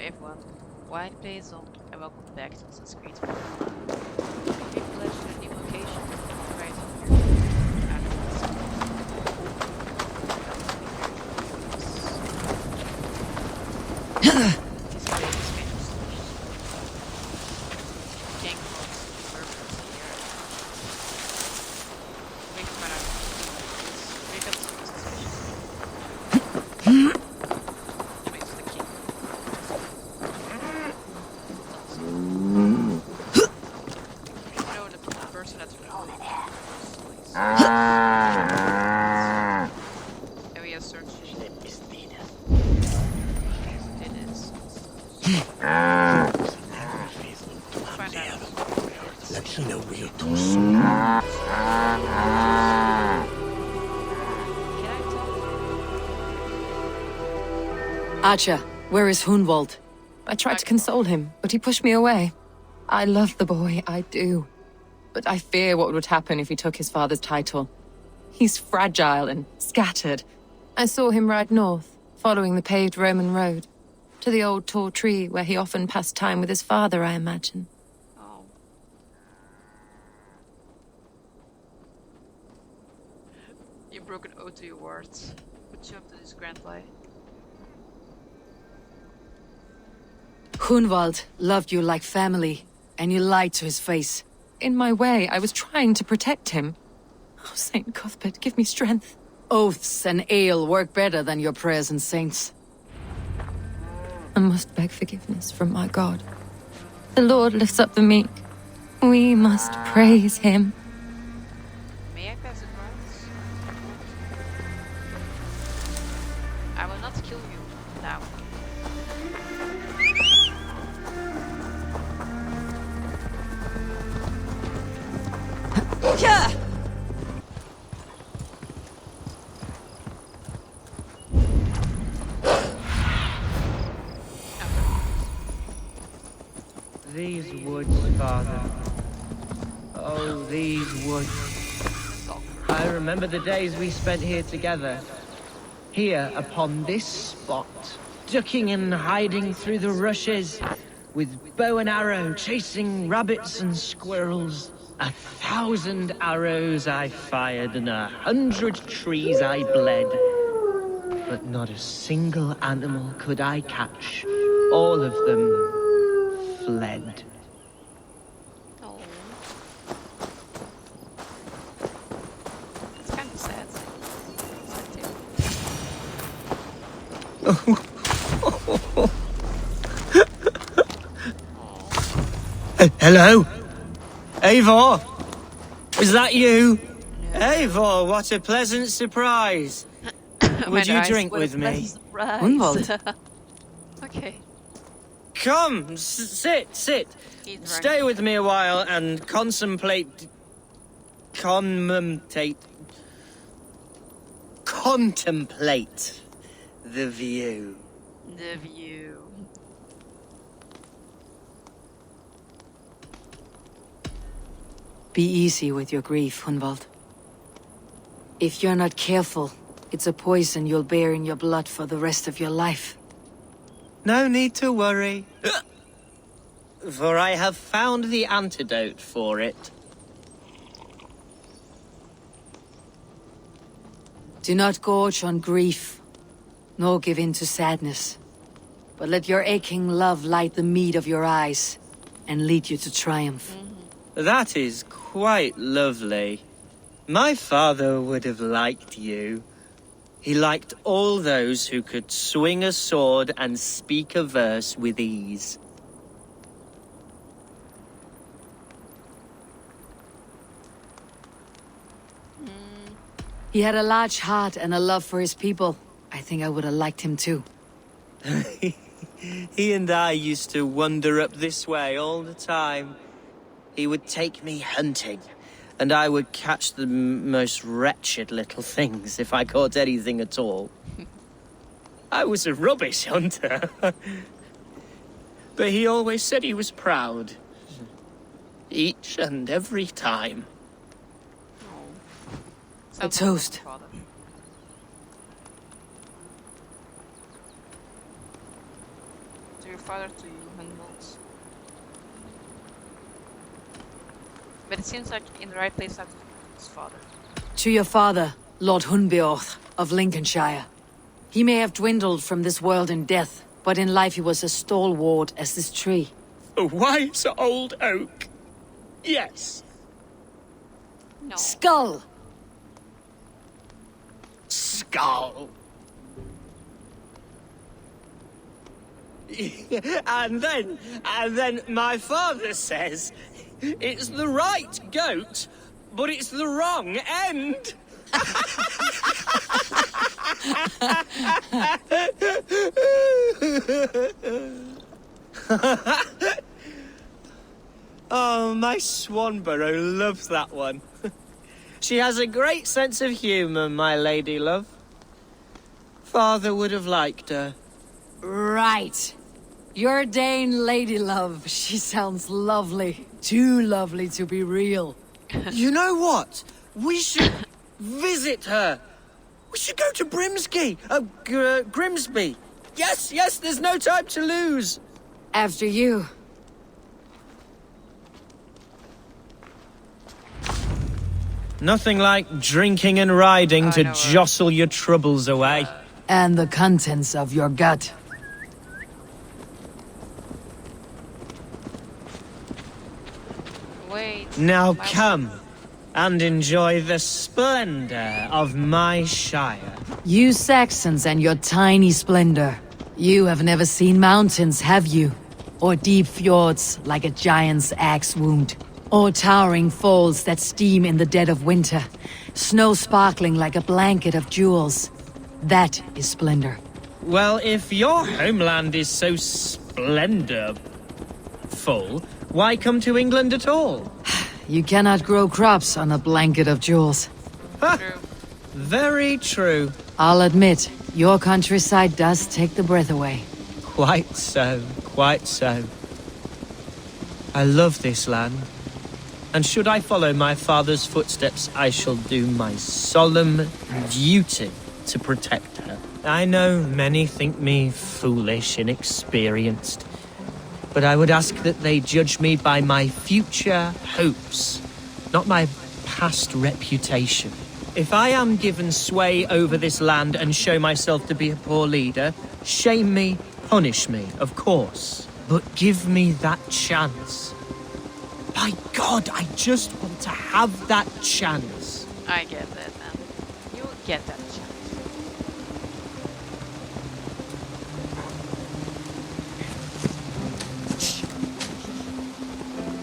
everyone, White Plays on, and welcome back to Assassin's Creed Valhalla. We pledged to a new location right here after this place is kind of suspicious. Gang folks, murderers here. We can find out who this becomes suspicious. Anyways, the king. The person that's really area search it is. Find out. Can I tell? Archer, where is Hunwald? I tried to console him, but he pushed me away. I love the boy, I do. But I fear what would happen if he took his father's title. He's fragile and scattered. I saw him ride north, following the paved Roman road. To the old tall tree where he often passed time with his father, I imagine. Oh. You broke an oath to your words. Put you up to this grand lie. Hunwald loved you like family, and you lied to his face. In my way, I was trying to protect him. Oh, Saint Cuthbert, give me strength. Oaths and ale work better than your prayers and saints. I must beg forgiveness from my God. The Lord lifts up the meek. We must praise him. May I pass advice? I will not kill you now. Yeah! These woods, Father. Oh, these woods. I remember the days we spent here together. Here, upon this spot. Ducking and hiding through the rushes. With bow and arrow, chasing rabbits and squirrels. 1,000 arrows I fired and 100 trees I bled. But not a single animal could I catch. All of them fled. Oh. It's kind of sad. Hello? Eivor? Is that you? Eivor, what a pleasant surprise. Would you drink with me? Hunwald. Okay. Come, sit. Stay with me a while and contemplate the view. The view. Be easy with your grief, Hunwald. If you're not careful, it's a poison you'll bear in your blood for the rest of your life. No need to worry. For I have found the antidote for it. Do not gorge on grief, nor give in to sadness. But let your aching love light the mead of your eyes, and lead you to triumph. That is quite lovely. My father would have liked you. He liked all those who could swing a sword and speak a verse with ease. He had a large heart and a love for his people. I think I would have liked him too. He and I used to wander up this way all the time. He would take me hunting, and I would catch the most wretched little things if I caught anything at all. I was a rubbish hunter. But he always said he was proud. Each and every time. A toast. To to your father to Humboldt. But it seems like in the right place after his father. To your father, Lord Hunbeorth of Lincolnshire. He may have dwindled from this world in death, but in life he was as stalwart as this tree. A wise old oak. Yes. No. Skull! Skull. And then my father says it's the right goat, but it's the wrong end. Oh, my Swanborough loves that one. She has a great sense of humour, my lady love. Father would have liked her. Right. Your Dane lady love. She sounds lovely. Too lovely to be real. You know what? We should visit her. We should go to Grimsby. Yes, there's no time to lose. After you. Nothing like drinking and riding to no, jostle your troubles away. And the contents of your gut. Wait. Now my- come and enjoy the splendor of my shire. You Saxons and your tiny splendor. You have never seen mountains, have you? Or deep fjords like a giant's axe wound. Or towering falls that steam in the dead of winter. Snow sparkling like a blanket of jewels. That is splendor. Well, if your homeland is so splendorful, why come to England at all? You cannot grow crops on a blanket of jewels. True. Very true. I'll admit, your countryside does take the breath away. Quite so, quite so. I love this land. And should I follow my father's footsteps, I shall do my solemn duty to protect her. I know many think me foolish, inexperienced, but I would ask that they judge me by my future hopes, not my past reputation. If I am given sway over this land and show myself to be a poor leader, shame me, punish me, of course, but give me that chance. By God, I just want to have that chance. I get that, man. You will get that chance.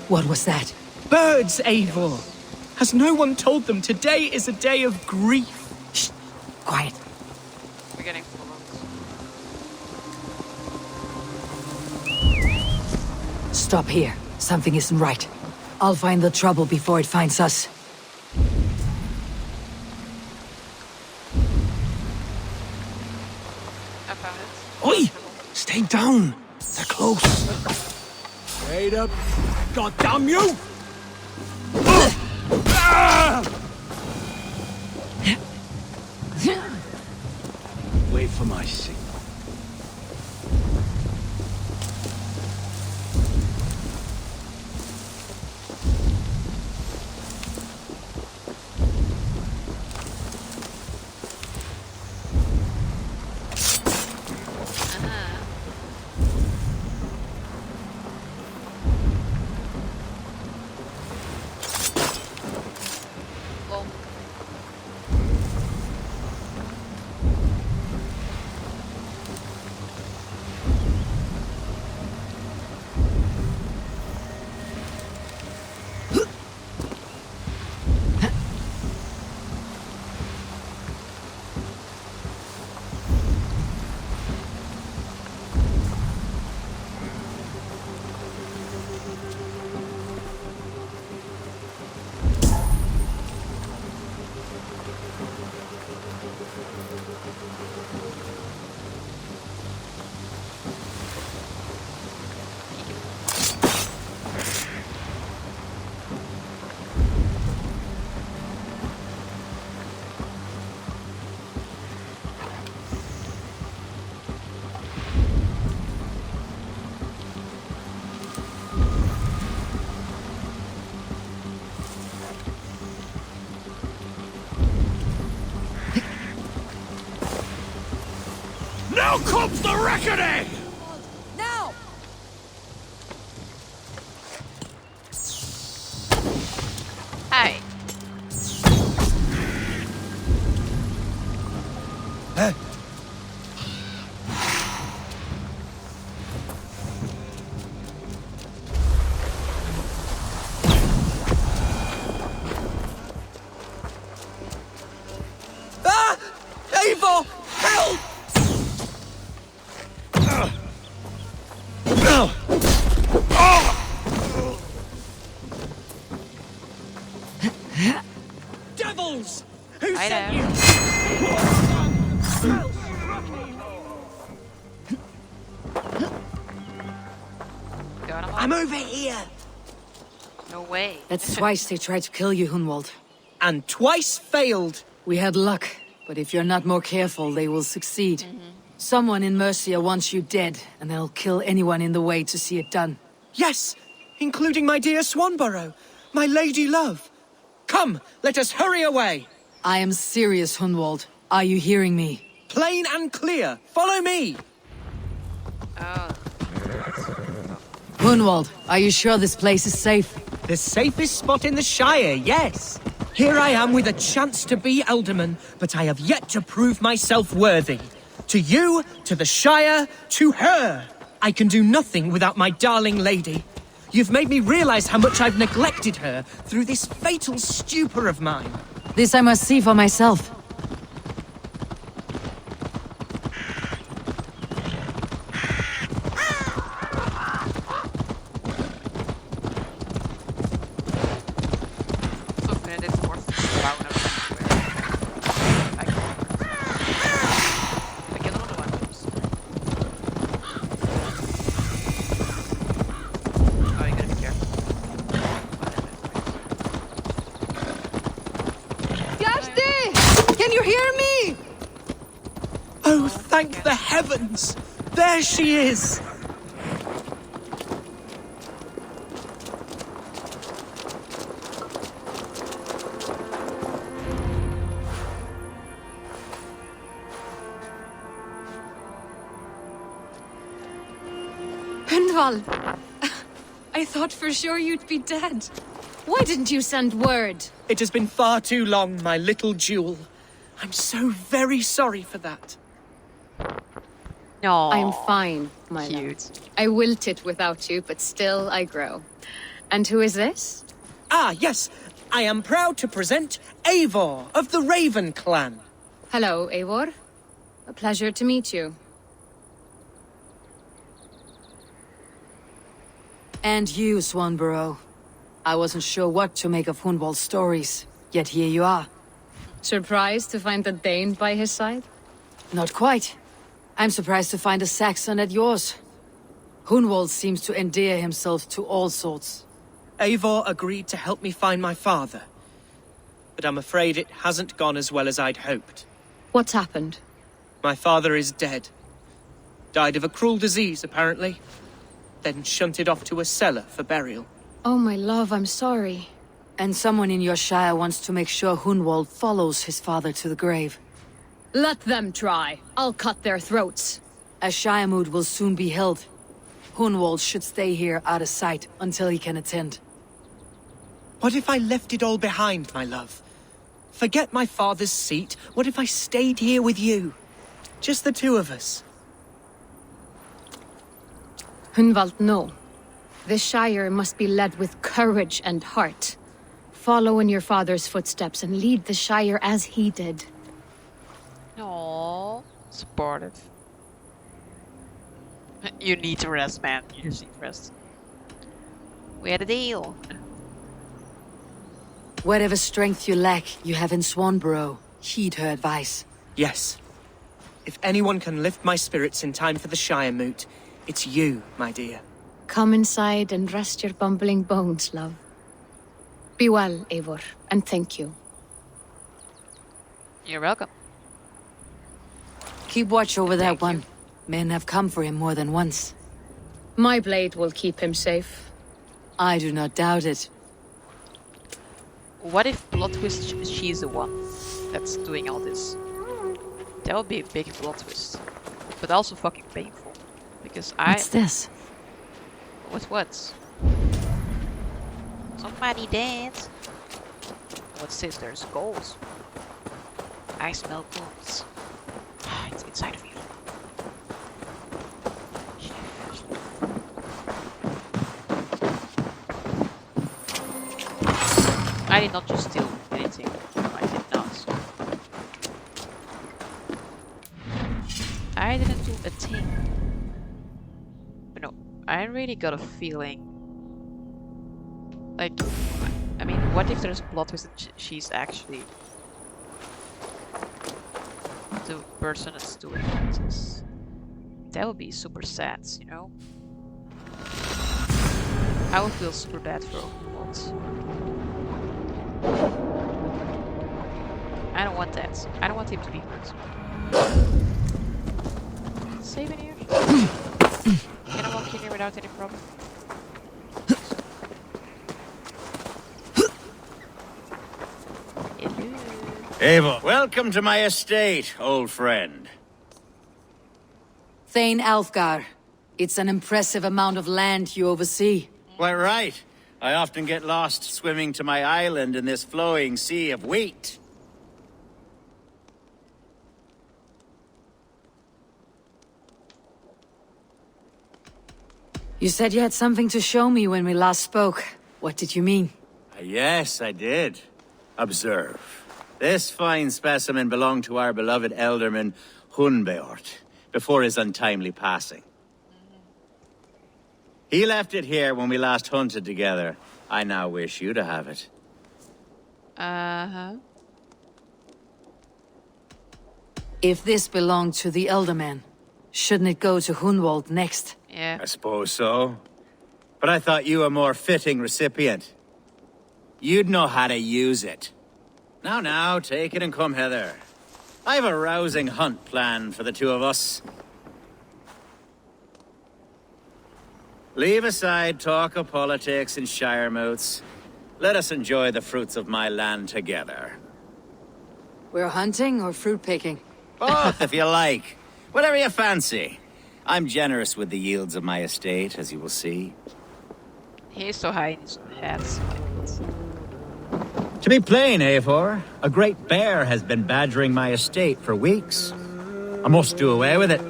What was that? Birds, Eivor! Has no one told them today is a day of grief? Shh! Quiet. We're getting followed. Stop here. Something isn't right. I'll find the trouble before it finds us. I found it. Oi! Stay down! They're close. Straight up. God damn you! Wait for my signal. Lol. Stop the reckoning! Now! Hi. Ah! Eivor! Help! Devils! Who Hi sent there. you? Going on. I'm over here. No way. That's twice they tried to kill you, Hunwald. And twice failed. We had luck, but if you're not more careful, they will succeed. Someone in Mercia wants you dead, and they'll kill anyone in the way to see it done. Yes, including my dear Swanborough, my lady love. Come, let us hurry away. I am serious, Hunwald. Are you hearing me? Plain and clear. Follow me. Oh. Hunwald, are you sure this place is safe? The safest spot in the Shire, yes. Here I am with a chance to be Alderman, but I have yet to prove myself worthy. To you, to the Shire, to her. I can do nothing without my darling lady. You've made me realize how much I've neglected her through this fatal stupor of mine. This I must see for myself. Så är det svårt att spauna I can only one moves. Oh, you gotta be careful. Gashti! Can you hear me? Oh, thank the heavens! There she is! Hunwald! I thought for sure you'd be dead. Why didn't you send word? It has been far too long, my little jewel. I'm so very sorry for that. No. I'm fine, my love. Cute. I wilted without you, but still I grow. And who is this? Ah, yes. I am proud to present Eivor of the Raven clan. Hello, Eivor. A pleasure to meet you. And you, Swanborough. I wasn't sure what to make of Hunwald's stories, yet here you are. Surprised to find a Dane by his side? Not quite. I'm surprised to find a Saxon at yours. Hunwald seems to endear himself to all sorts. Eivor agreed to help me find my father. But I'm afraid it hasn't gone as well as I'd hoped. What's happened? My father is dead. Died of a cruel disease, apparently. Then shunted off to a cellar for burial. Oh, my love, I'm sorry. And someone in your shire wants to make sure Hunwald follows his father to the grave. Let them try. I'll cut their throats. A shire moot will soon be held. Hunwald should stay here out of sight until he can attend. What if I left it all behind, my love? Forget my father's seat. What if I stayed here with you? Just the two of us. Hunwald, no. The Shire must be led with courage and heart. Follow in your father's footsteps and lead the Shire as he did. No. Supportive. You need to rest, man. You just need to rest. We had a deal. Whatever strength you lack, you have in Swanborough. Heed her advice. Yes. If anyone can lift my spirits in time for the Shire moot, it's you, my dear. Come inside and rest your bumbling bones, love. Be well, Eivor, and thank you. You're welcome. Keep watch over that Thank you. one. Men have come for him more than once. My blade will keep him safe. I do not doubt it. What if plot twist she's the one that's doing all this? That would be a big plot twist. but also fucking painful. Because What's this? What? Somebody dance. What's this? There's goals. I smell goals. It's inside of you. I did not just steal anything. I did not. I didn't do a thing. But no, I really got a feeling. Like, I mean, what if there's plot twist and she's actually the person that's doing this? That would be super sad, you know? I would feel super bad for Overwatch. I don't want that. I don't want him to be hurt. Save in here? Can I walk in here without any problem? Hello. Ava, welcome to my estate, old friend. Thane Alfgar. It's an impressive amount of land you oversee. Quite right. I often get lost swimming to my island in this flowing sea of wheat. You said you had something to show me when we last spoke. What did you mean? Yes, I did. Observe. This fine specimen belonged to our beloved elderman, Hunbeort, before his untimely passing. He left it here when we last hunted together. I now wish you to have it. Uh-huh. If this belonged to the Elderman, shouldn't it go to Hunwald next? Yeah. I suppose so. But I thought you a more fitting recipient. You'd know how to use it. Now, take it and come hither. I've a rousing hunt planned for the two of us. Leave aside talk of politics and shire moats. Let us enjoy the fruits of my land together. We're hunting or fruit picking? Both, if you like. Whatever you fancy. I'm generous with the yields of my estate, as you will see. He's so high in his hats. To be plain, Eivor, a great bear has been badgering my estate for weeks. I must do away with it,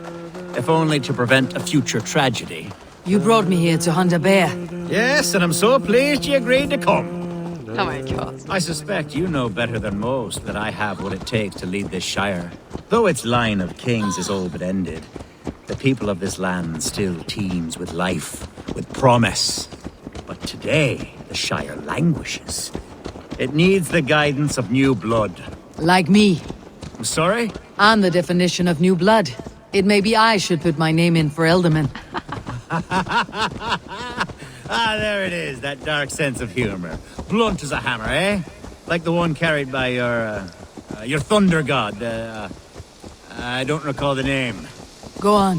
if only to prevent a future tragedy. You brought me here to hunt a bear. Yes, and I'm so pleased you agreed to come. Oh my god. I suspect you know better than most that I have what it takes to lead this shire. Though its line of kings is all but ended, the people of this land still teems with life, with promise. But today, the shire languishes. It needs the guidance of new blood. Like me. I'm sorry? I'm the definition of new blood. It may be I should put my name in for Elderman. Ah, there it is, that dark sense of humor. Blunt as a hammer, eh? Like the one carried by your thunder god. I don't recall the name. Go on.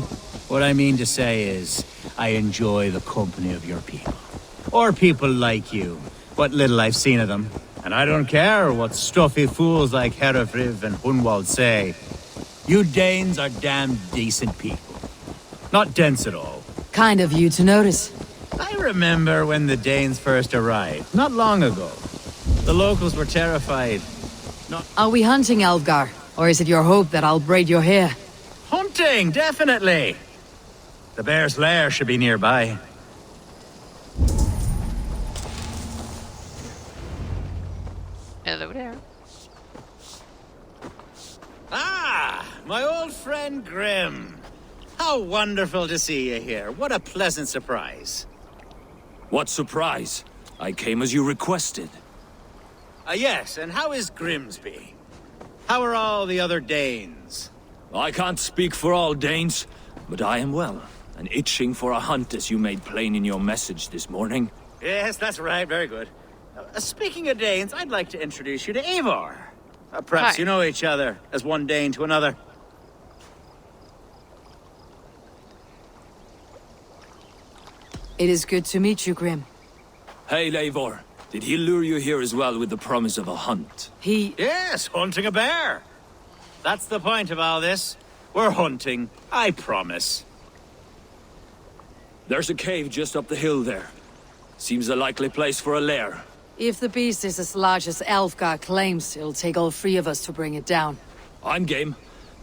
What I mean to say is, I enjoy the company of your people. Or people like you. What little I've seen of them. And I don't care what stuffy fools like Herefriv and Hunwald say. You Danes are damn decent people. Not dense at all. Kind of you to notice. I remember when the Danes first arrived, not long ago. The locals were terrified. Are we hunting, Alfgar? Or is it your hope that I'll braid your hair? Hunting, definitely! The bear's lair should be nearby. Hello there. Ah, my old friend Grim. How wonderful to see you here. What a pleasant surprise. What surprise? I came as you requested. Yes, and how is Grimsby? How are all the other Danes? I can't speak for all Danes, but I am well, and itching for a hunt as you made plain in your message this morning. Yes, that's right. Very good. Speaking of Danes, I'd like to introduce you to Eivor. Perhaps Hi. you know each other as one Dane to another. It is good to meet you, Grim. Hey, Eivor. Did he lure you here as well with the promise of a hunt? He... Yes, hunting a bear. That's the point of all this. We're hunting, I promise. There's a cave just up the hill there. Seems a likely place for a lair. If the beast is as large as Elfgar claims, it'll take all three of us to bring it down. I'm game.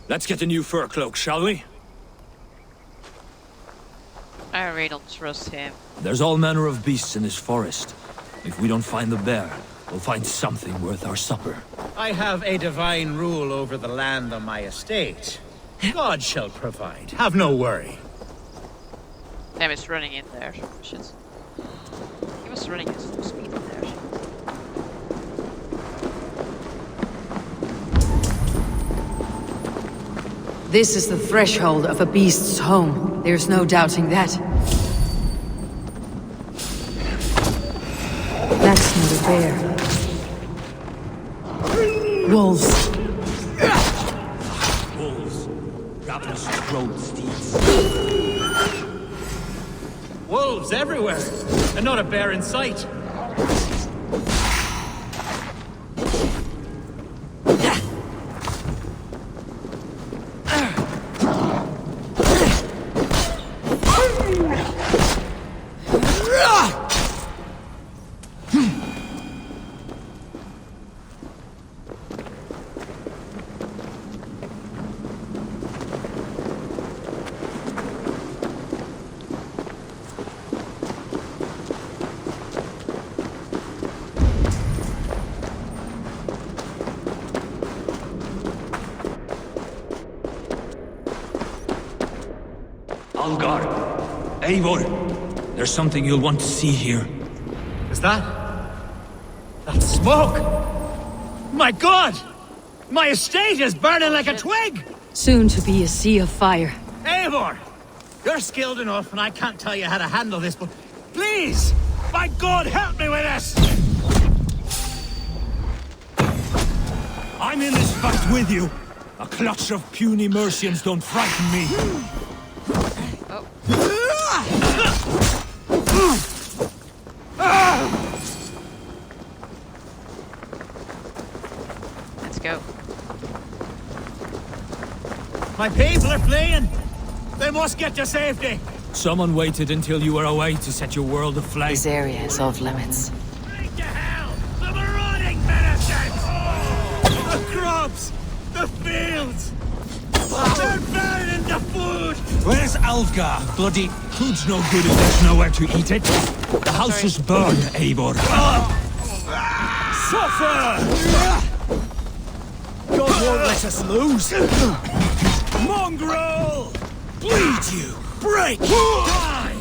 Let's get a new fur cloak, shall we? I really don't trust him. There's all manner of beasts in this forest. If we don't find the bear, we'll find something worth our supper. I have a divine rule over the land on my estate. God shall provide. Have no worry. Damn, it's running in there. Shit. He was running at full speed in there. This is the threshold of a beast's home. There's no doubting that. That's not a bear. Wolves. Wolves. Ravenous road steeds. Wolves everywhere, and not a bear in sight. Algar. Eivor. There's something you'll want to see here. Is that smoke? My God! My estate is burning like a twig! Soon to be a sea of fire. Eivor! You're skilled enough, and I can't tell you how to handle this, but please! By God, help me with this! I'm in this fight with you. A clutch of puny Mercians don't frighten me. Let's go. My people are fleeing! They must get to safety! Someone waited until you were away to set your world aflame. This area is off limits. Straight to hell! The marauding medicines! The crops! The fields! They're burning the food! Where's Alfgar? Bloody food's no good if there's nowhere to eat it. The house is burned, Eivor. Suffer! God won't let us lose! Mongrel! Bleed you! Break! Die!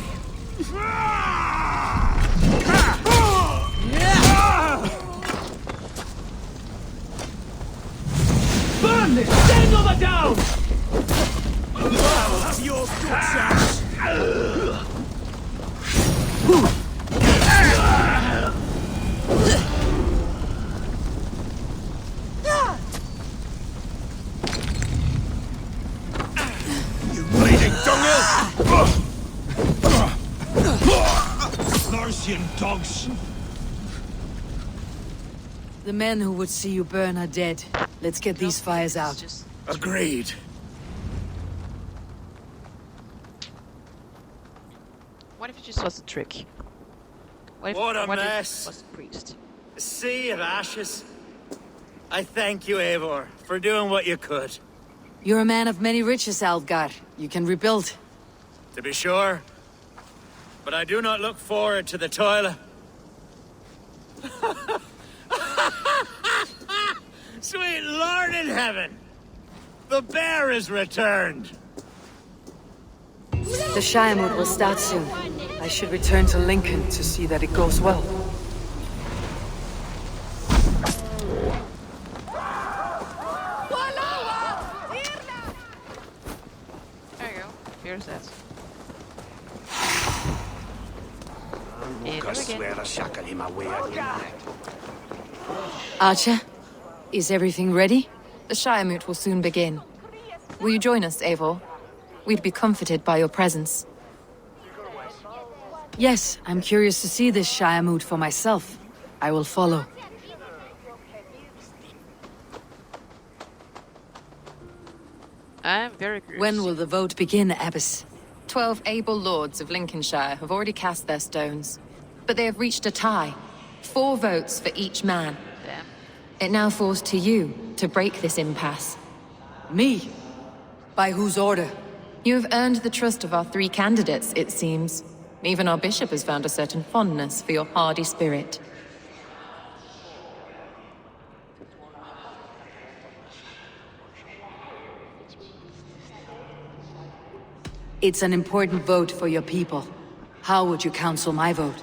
Burn this! Stand over down! I'll have your guts out! You bleeding dunghill! Mercian dogs! The men who would see you burn are dead. Let's get these fires out. Just Agreed. what if it just was a trick? What What a if mess. it was a priest? A sea of ashes. I thank you, Eivor, for doing what you could. You're a man of many riches, Alfgar. You can rebuild. To be sure. But I do not look forward to the toil. Sweet Lord in heaven! The bear is returned! The Shiremoot will start soon. I should return to Lincoln to see that it goes well. There you go. Here's that. Archer, is everything ready? The Shiremoot will soon begin. Will you join us, Eivor? We'd be comforted by your presence. Yes, I'm curious to see this Shiremoot for myself. I will follow. I'm very curious. When will the vote begin, Abbess? 12 able lords of Lincolnshire have already cast their stones, but they have reached a tie. 4 votes for each man. Damn. It now falls to you to break this impasse. Me? By whose order? You have earned the trust of our 3 candidates, it seems. Even our bishop has found a certain fondness for your hardy spirit. It's an important vote for your people. How would you counsel my vote?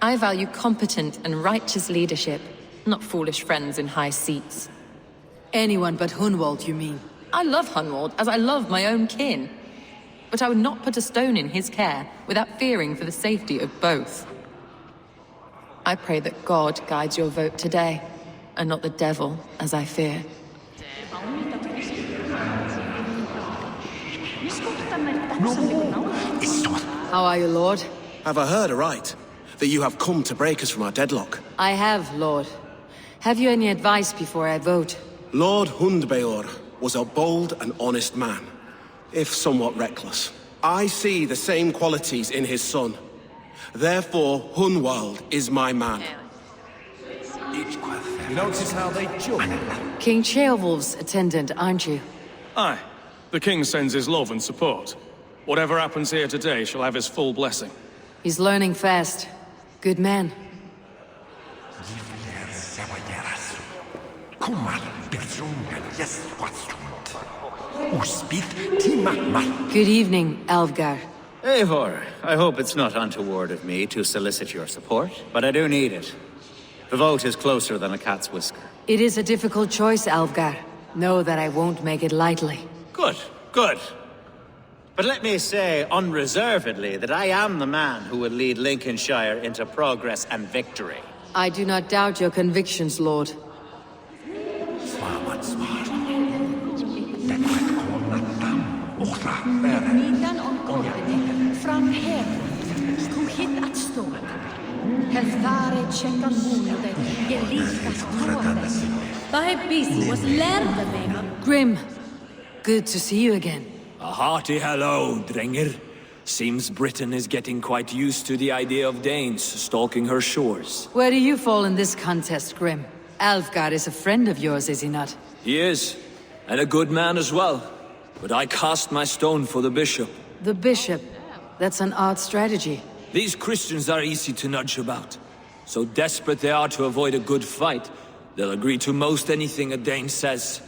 I value competent and righteous leadership, not foolish friends in high seats. Anyone but Hunwald, you mean? I love Hunwald as I love my own kin. But I would not put a stone in his care without fearing for the safety of both. I pray that God guides your vote today, and not the devil, as I fear. How are you, Lord? Have I heard aright? That you have come to break us from our deadlock? I have, Lord. Have you any advice before I vote? Lord Hundbeor was a bold and honest man, if somewhat reckless. I see the same qualities in his son. Therefore, Hunwald is my man. You notice how they jump? King Ceolwulf's attendant, aren't you? Aye. The king sends his love and support. Whatever happens here today shall have his full blessing. He's learning fast. Good man. Good evening, Alvgar. Eivor, I hope it's not untoward of me to solicit your support, but I do need it. The vote is closer than a cat's whisker. It is a difficult choice, Alvgar. Know that I won't make it lightly. Good, good. But let me say unreservedly that I am the man who will lead Lincolnshire into progress and victory. I do not doubt your convictions, Lord. Grim, good to see you again. A hearty hello, Drenger. Seems Britain is getting quite used to the idea of Danes stalking her shores. Where do you fall in this contest, Grim? Alvgar is a friend of yours, is he not? He is, and a good man as well. But I cast my stone for the bishop. The bishop? That's an odd strategy. These Christians are easy to nudge about. So desperate they are to avoid a good fight, they'll agree to most anything a Dane says.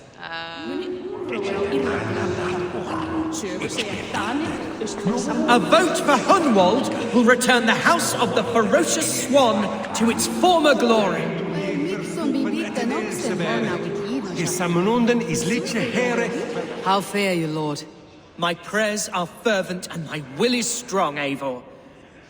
A vote for Hunwald will return the House of the Ferocious Swan to its former glory. How fare you, Lord? My prayers are fervent and my will is strong, Eivor.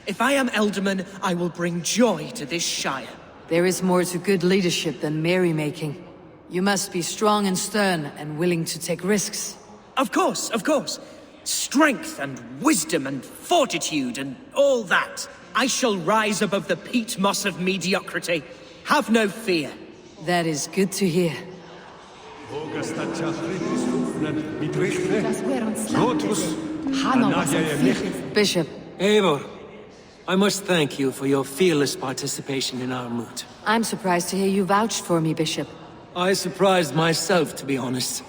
If I am Elderman, I will bring joy to this shire. There is more to good leadership than merrymaking. You must be strong and stern and willing to take risks. Of course, of course. Strength and wisdom and fortitude and all that. I shall rise above the peat moss of mediocrity. Have no fear. That is good to hear. Bishop. Eivor, I must thank you for your fearless participation in our moot. I'm surprised to hear you vouched for me, Bishop. I surprised myself, to be honest.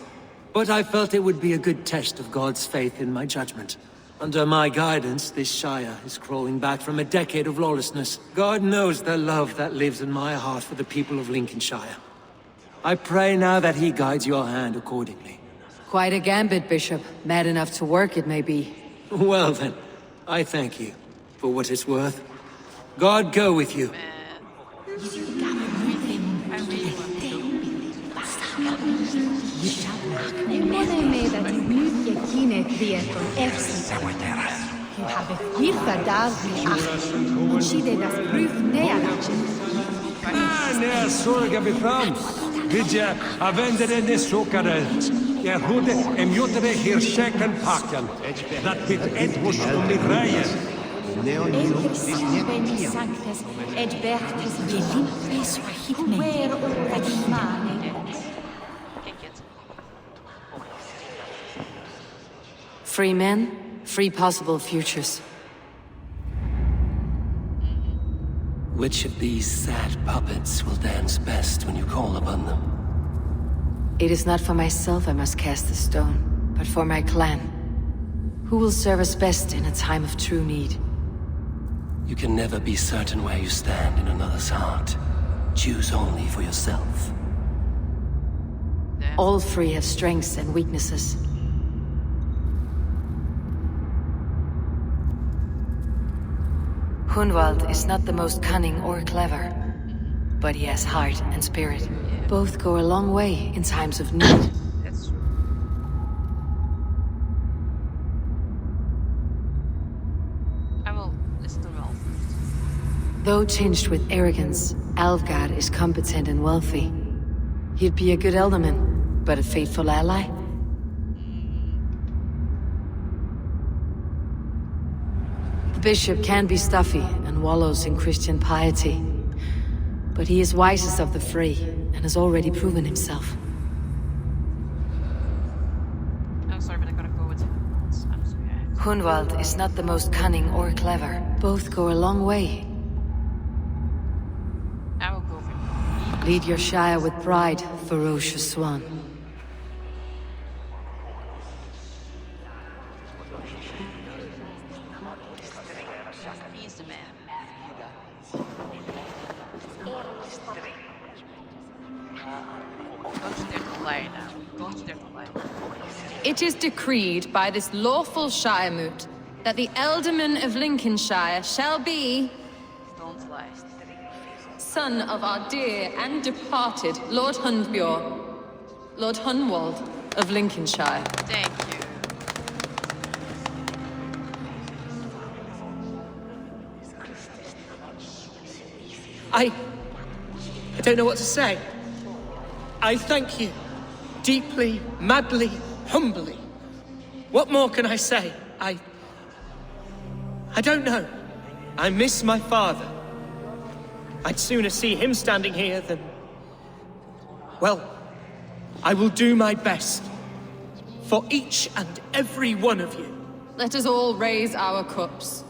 But I felt it would be a good test of God's faith in my judgment. Under my guidance, this shire is crawling back from a decade of lawlessness. God knows the love that lives in my heart for the people of Lincolnshire. I pray now that he guides your hand accordingly. Quite a gambit, Bishop. Mad enough to work, it may be. Well then, I thank you for what it's worth. God go with you. Vidja, avendere ne sokarelt. Jeg hode emjotere hier shekan pakjan. Dat bit et hos om i greien. Free men, free possible futures. Which of these sad puppets will dance best when you call upon them? It is not for myself I must cast the stone, but for my clan. Who will serve us best in a time of true need? You can never be certain where you stand in another's heart. Choose only for yourself. All three have strengths and weaknesses. Hunwald is not the most cunning or clever, but he has heart and spirit. Both go a long way in times of need. That's true. I will listen to Ralph. Though tinged with arrogance, Alvgard is competent and wealthy. He'd be a good alderman, but a faithful ally? The bishop can be stuffy and wallows in Christian piety. But he is wisest of the three, and has already proven himself. I'm sorry, but I'm gonna go with I'm sorry. Hunwald is not the most cunning or clever. Both go a long way. I will go for Lead your Shire with pride, ferocious swan. He's the man. It is decreed by this lawful Shiremoot that the Alderman of Lincolnshire shall be... Don't lie. son of our dear and departed Lord Hundbjorn, Lord Hunwald of Lincolnshire. Thank you. I don't know what to say. I thank you. Deeply, madly, humbly. What more can I say? I don't know. I miss my father. I'd sooner see him standing here than... Well, I will do my best. For each and every one of you. Let us all raise our cups.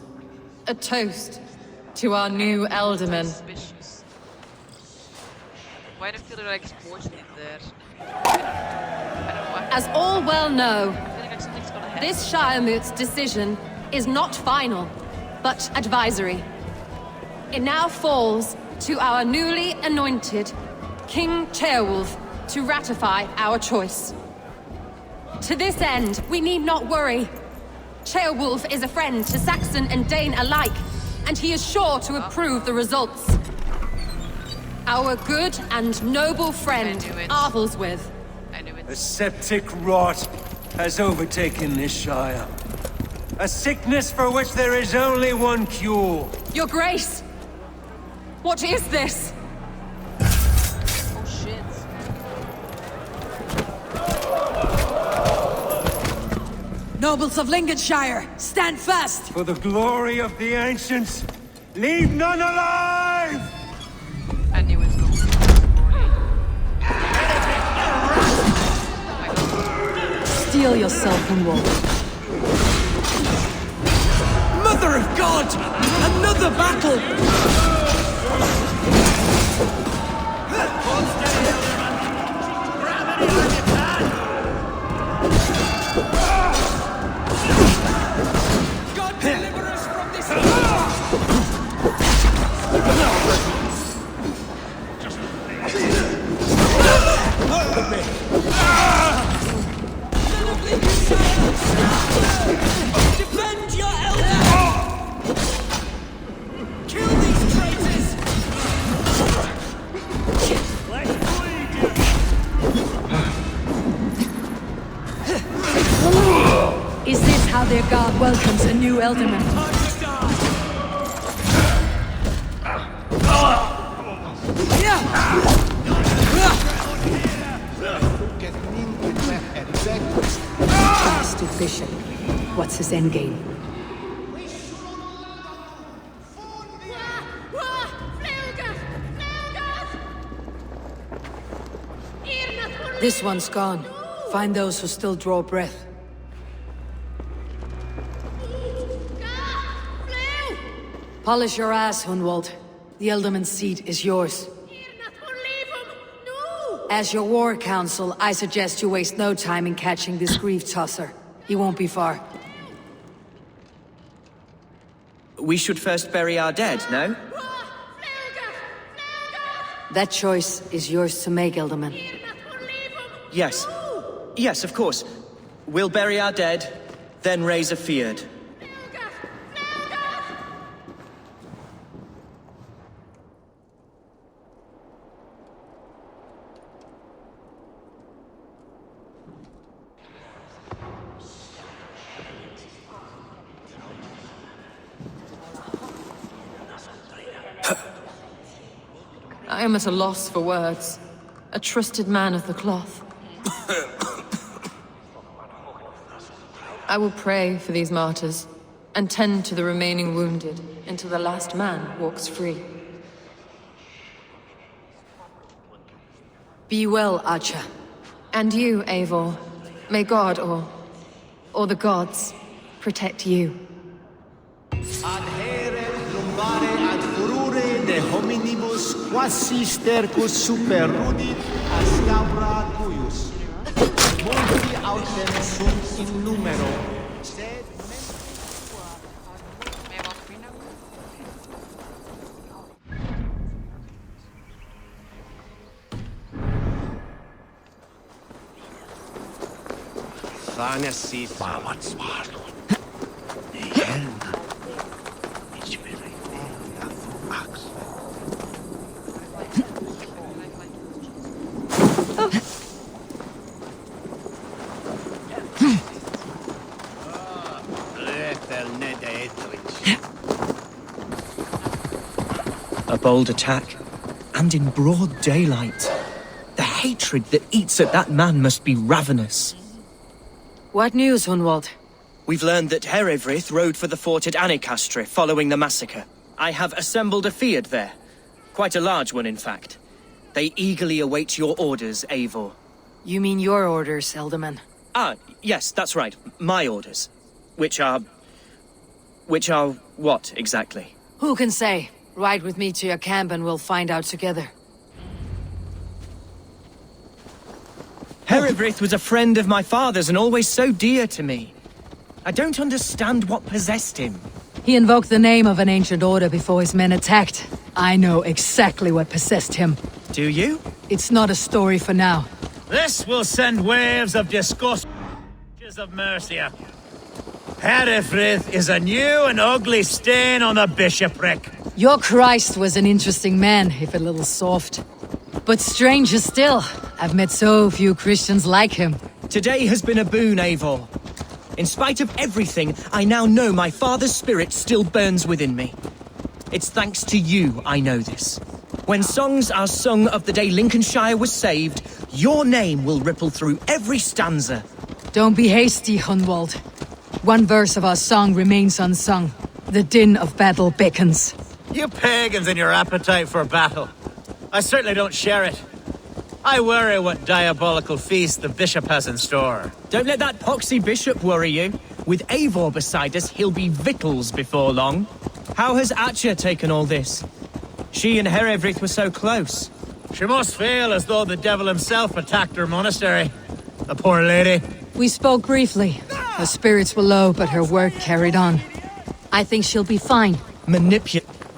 A toast to our new Alderman. Suspicious. Why do I feel like it's fortunate there? I don't know why. As all well know, I feel like something's gonna happen. this Shiremoot's decision is not final, but advisory. It now falls to our newly anointed King Ceolwulf to ratify our choice. To this end, we need not worry. Ceolwulf is a friend to Saxon and Dane alike, and he is sure to approve the results. Our good and noble friend, Arthelswith. I knew it. A septic rot has overtaken this Shire. A sickness for which there is only one cure. Your Grace! What is this? Oh shit. Nobles of Lincolnshire, stand fast! For the glory of the ancients, leave none alive! I knew it was going to be Steel yourself, Hunwald. Mother of God! Another battle! God deliver us from this! Defend your elder! Kill these traitors! Is this how their god welcomes a new Elderman? Bastard bishop. What's his endgame? This one's gone. Find those who still draw breath. Polish your ass, Hunwald. The Ealdorman's seat is yours. As your war council, I suggest you waste no time in catching this grief tosser. He won't be far. We should first bury our dead, no? That choice is yours to make, Ealdorman. Yes. Yes, of course. We'll bury our dead, then raise a feard. I am at a loss for words. A trusted man of the cloth. I will pray for these martyrs, and tend to the remaining wounded until the last man walks free. Be well, Archer. And you, Eivor. May God, or the gods, protect you. Ad here lumbare ad furore de hominibus quasi stercus super rudit ascabra cuius. Multi autem sunt in numero, sed May I walk free now? fantasy pawatsvarno. Helna. Ich will ein Ax. A bold attack, and in broad daylight. The hatred that eats at that man must be ravenous. What news, Hunwald? We've learned that Herewrith rode for the fort at Annikastre following the massacre. I have assembled a feard there. Quite a large one, in fact. They eagerly await your orders, Eivor. You mean your orders, Ealdorman? Ah, yes, that's right. My orders. Which are what, exactly? Who can say? Ride with me to your camp and we'll find out together. Herewrith was a friend of my father's and always so dear to me. I don't understand what possessed him. He invoked the name of an ancient order before his men attacked. I know exactly what possessed him. Do you? It's not a story for now. This will send waves of disgust, of Mercia. Herefrith is a new and ugly stain on the bishopric. Your Christ was an interesting man, if a little soft. But stranger still, I've met so few Christians like him. Today has been a boon, Eivor. In spite of everything, I now know my father's spirit still burns within me. It's thanks to you I know this. When songs are sung of the day Lincolnshire was saved, your name will ripple through every stanza. Don't be hasty, Hunwald. One verse of our song remains unsung. The din of battle beckons. You pagans and your appetite for battle. I certainly don't share it. I worry what diabolical feast the bishop has in store. Don't let that poxy bishop worry you. With Eivor beside us, he'll be victuals before long. How has Atcha taken all this? She and Herewrith were so close. She must feel as though the devil himself attacked her monastery. The poor lady. We spoke briefly. Her spirits were low, but her work carried on. I think she'll be fine.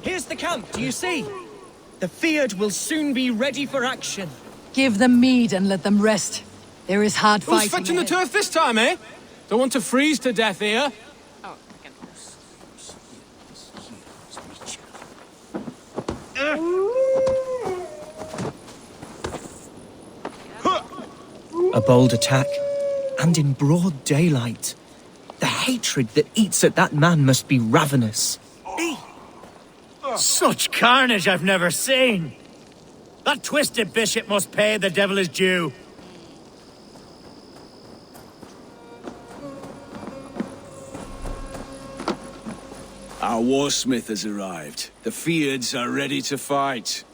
Here's the camp, do you see? The feared will soon be ready for action. Give them mead and let them rest. There is hard fighting. Who's fetching the ahead. turf this time, eh? Don't want to freeze to death here. Oh, again. A bold attack, and in broad daylight. The hatred that eats at that man must be ravenous. Such carnage I've never seen. That twisted bishop must pay the devil his due. Our warsmith has arrived. The Feards are ready to fight.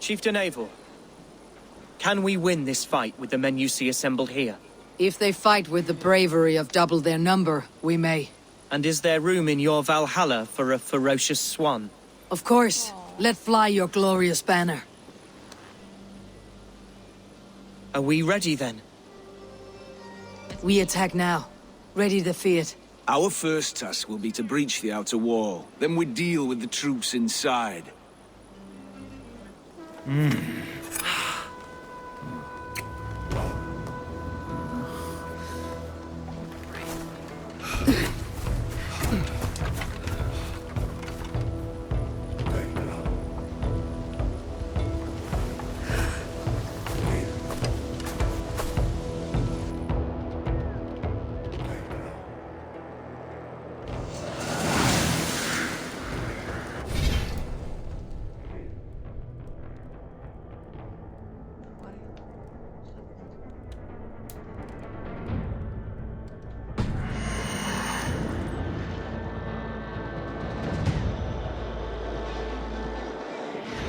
Chieftain Eivor, can we win this fight with the men you see assembled here? If they fight with the bravery of double their number, we may. And is there room in your Valhalla for a ferocious swan? Of course. Let fly your glorious banner. Are we ready then? We attack now. Ready to fight. Our first task will be to breach the outer wall. Then we deal with the troops inside.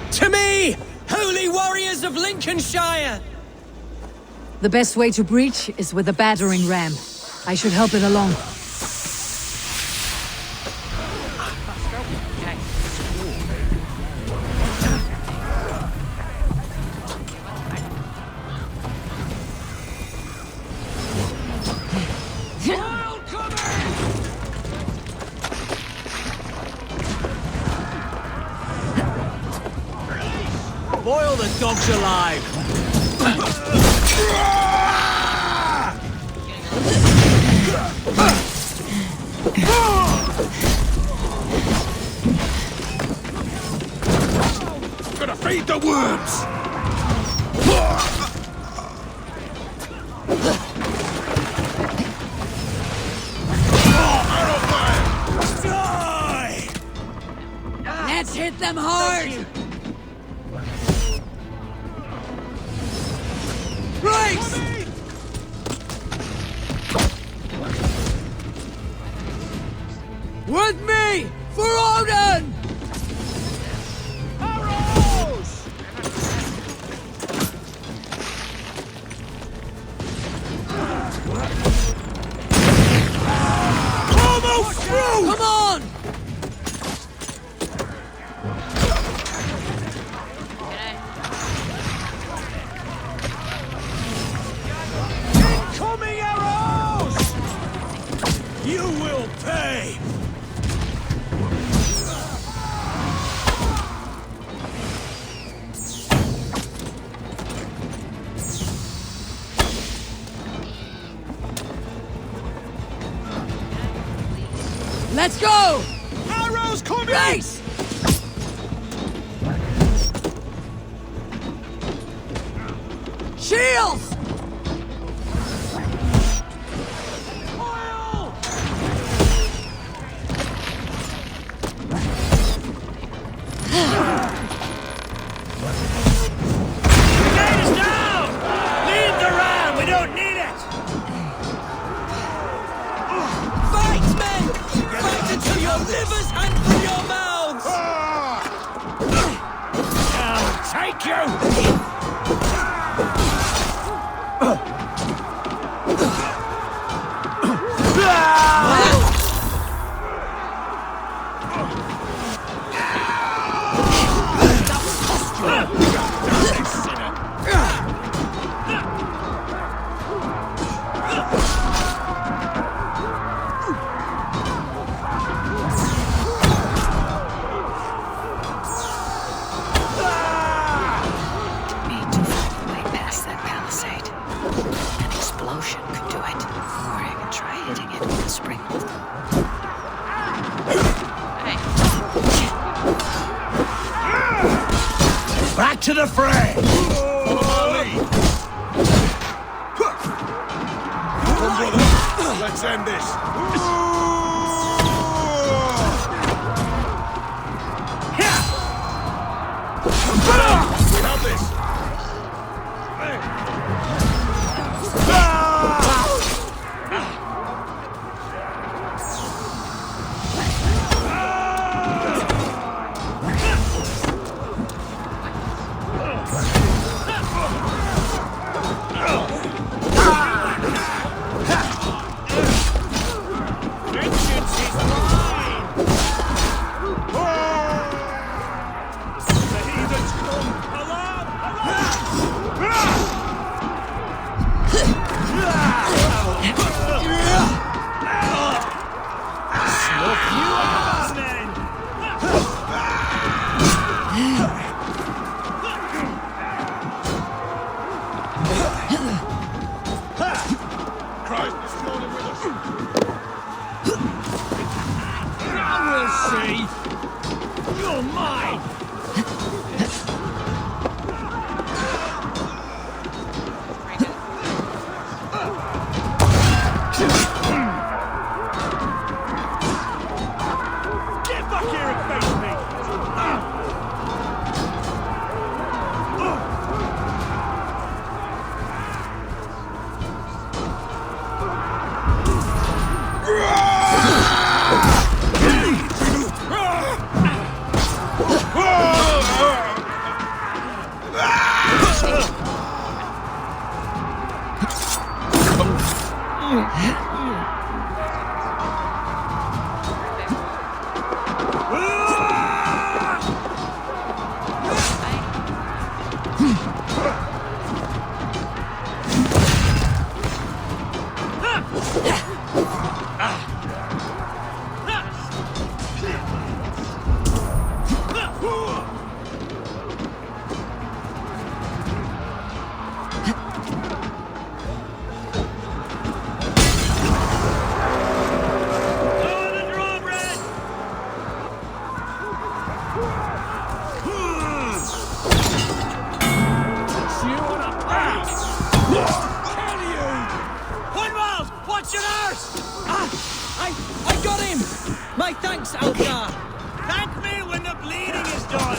To me, holy warriors of Lincolnshire! The best way to breach is with a battering ram. I should help it along. Boil the dogs alive! Gonna feed the worms! Die! Let's hit them hard! Race! With me! For Odin! Arrows! Almost through! Come on! Incoming arrows! You will pay! Let's go! Arrows coming! Race! Shields! Oil! Grenade is down! Leave the ram! We don't need it! Fight, men! Fight until your livers hang from your mouths! I'll take you! Need to find a way past that palisade. An explosion could do it. Or I can try hitting it with a spring. Back to the fray! Come, brother. Let's end this. We have this. You'll see! You're mine! Get back here and face me! I got him! My thanks, Algar! Thank me when the bleeding is done!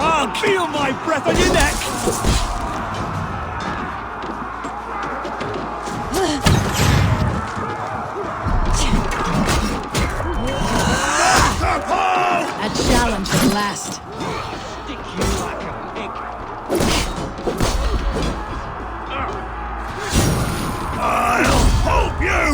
I'll feel my breath on your neck! A challenge at last. Stick you like a pig. I'll help you!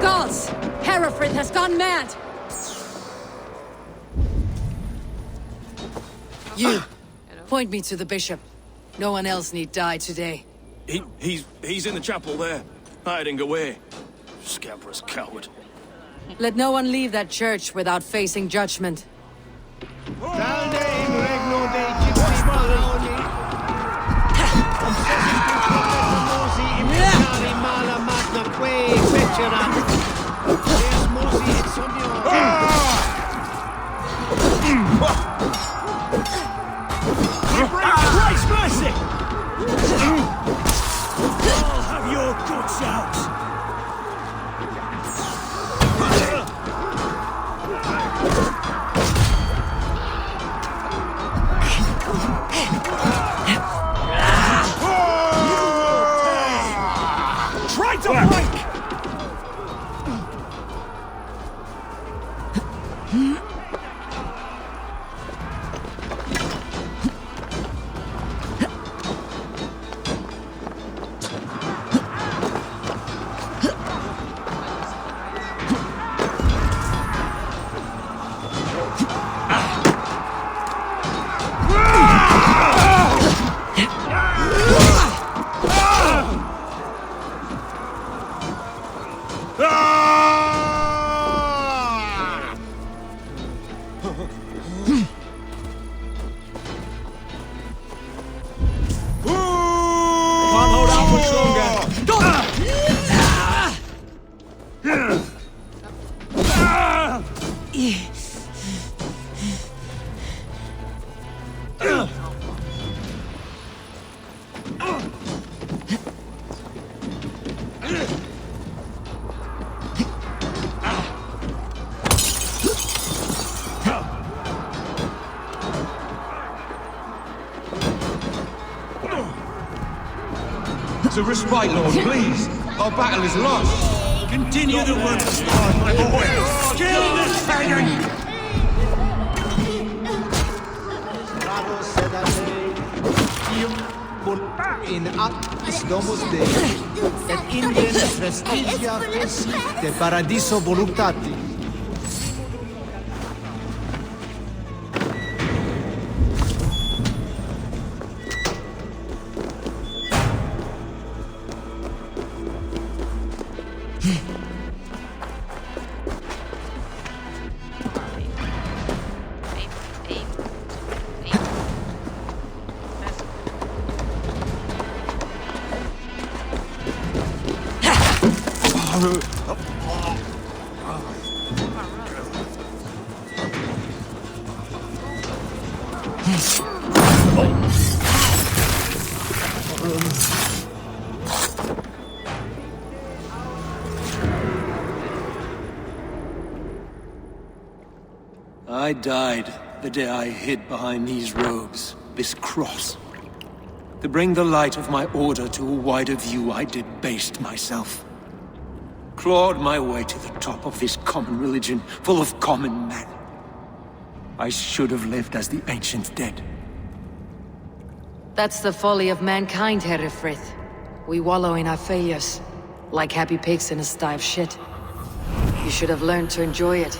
Gods! Hereford has gone mad! You, point me to the bishop. No one else need die today. He's in the chapel there, hiding away. Scabrous coward. Let no one leave that church without facing judgment. Christ mercy! I'll have your guts out! Try to break! To respite, Lord, please. Our battle is lost. Continue the work started, my boy! Kill this pagan! In actis domus Dei, et indem prestigia fes de paradiso voluptati. I died the day I hid behind these robes, this cross. To bring the light of my order to a wider view, I debased myself. Clawed my way to the top of this common religion, full of common men. I should have lived as the ancient dead. That's the folly of mankind, Herefrith. We wallow in our failures, like happy pigs in a sty of shit. You should have learned to enjoy it.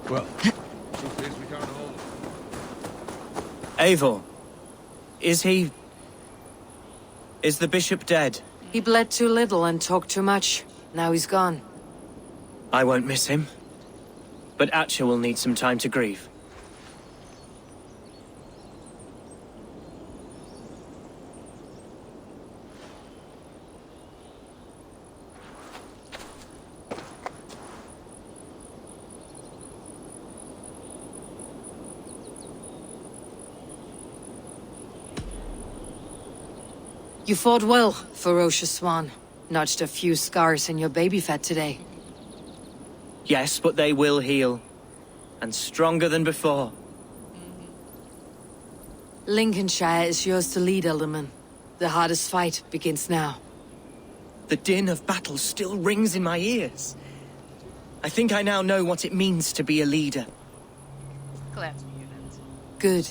Well, truth is we can't hold. Eivor, is the bishop dead? He bled too little and talked too much. Now he's gone. I won't miss him. But Atcha will need some time to grieve. You fought well, ferocious swan. Notched a few scars in your baby fat today. Yes, but they will heal. And stronger than before. Lincolnshire is yours to lead, Elderman. The hardest fight begins now. The din of battle still rings in my ears. I think I now know what it means to be a leader. Glad to hear that. Good.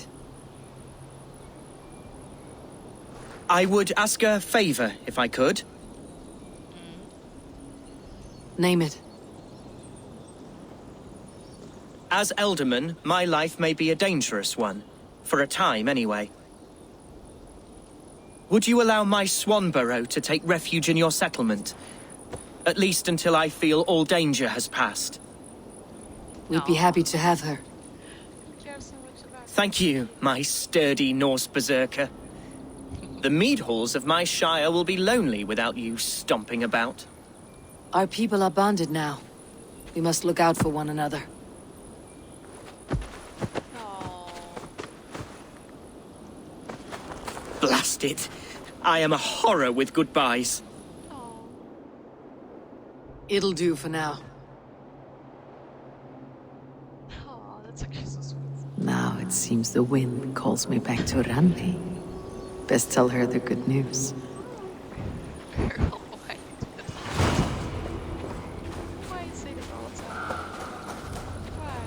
I would ask a favor, if I could. Name it. As Elderman, my life may be a dangerous one. For a time, anyway. Would you allow my Swanborough to take refuge in your settlement? At least until I feel all danger has passed. We'd be happy to have her. Thank you, my sturdy Norse berserker. The mead halls of my shire will be lonely without you stomping about. Our people are bonded now. We must look out for one another. Blast it! I am a horror with goodbyes. It'll do for now. Oh, that's actually so sweet. Now it seems the wind calls me back to Randi. Best tell her the good news. Girl, why you do that? Why you say that all the time? Why?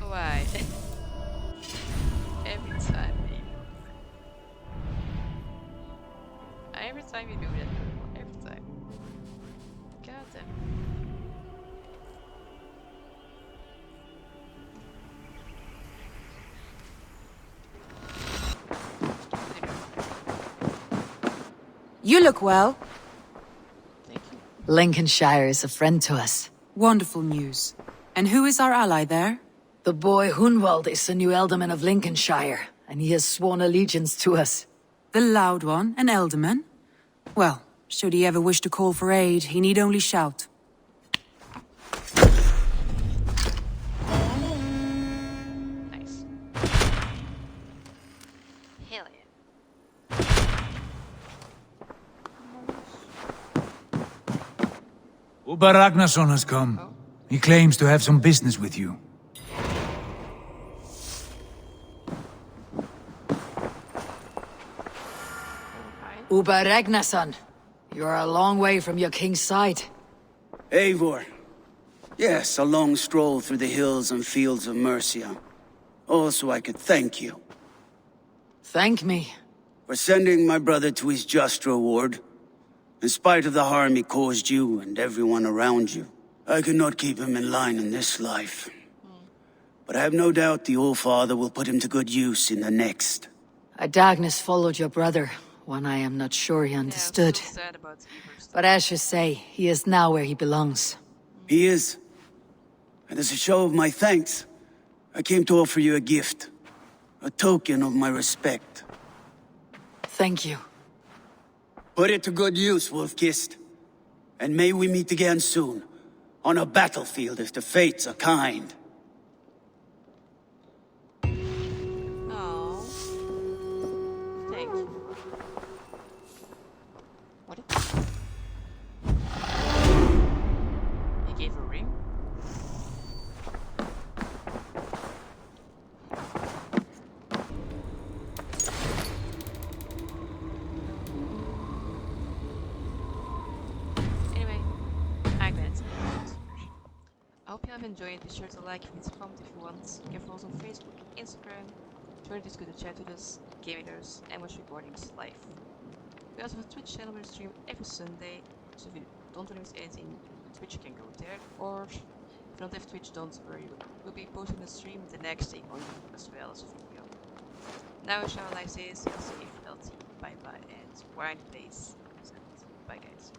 Why? Every time you do that. Every time. God damn. You look well. Thank you. Lincolnshire is a friend to us. Wonderful news. And who is our ally there? The boy Hunwald is the new Elderman of Lincolnshire, and he has sworn allegiance to us. The loud one, an Elderman? Well, should he ever wish to call for aid, he need only shout. Nice. Hell yeah. Uber Ragnarsson has come. He claims to have some business with you. Uber Ragnarsson, you're a long way from your king's side. Eivor. Yes, a long stroll through the hills and fields of Mercia. Also, I could thank you. Thank me? For sending my brother to his just reward. In spite of the harm he caused you and everyone around you, I could not keep him in line in this life. But I have no doubt the Old Father will put him to good use in the next. A darkness followed your brother, one I am not sure he understood. Yeah, I'm so sad about Ivor's But as you say, he is now where he belongs. He is. And as a show of my thanks, I came to offer you a gift. A token of my respect. Thank you. Put it to good use, Wolf-Kissed. And may we meet again soon. On a battlefield if the fates are kind. Oh. Thank you. What? He gave a ring? Anyway, I'm glad it's I hope you have enjoyed. Be sure to like and comment if you want. You can follow us on Facebook, Instagram, Twitter is good to chat with us, Gamers, and watch recordings live. We also have a Twitch channel where we stream every Sunday, so if you don't want to miss anything on Twitch, you can go there. Or if you don't have Twitch, don't worry, we'll be posting the stream the next day on YouTube as well as a video. Now, shall I say, stay safe, healthy, bye bye, and grind pace. Bye, guys.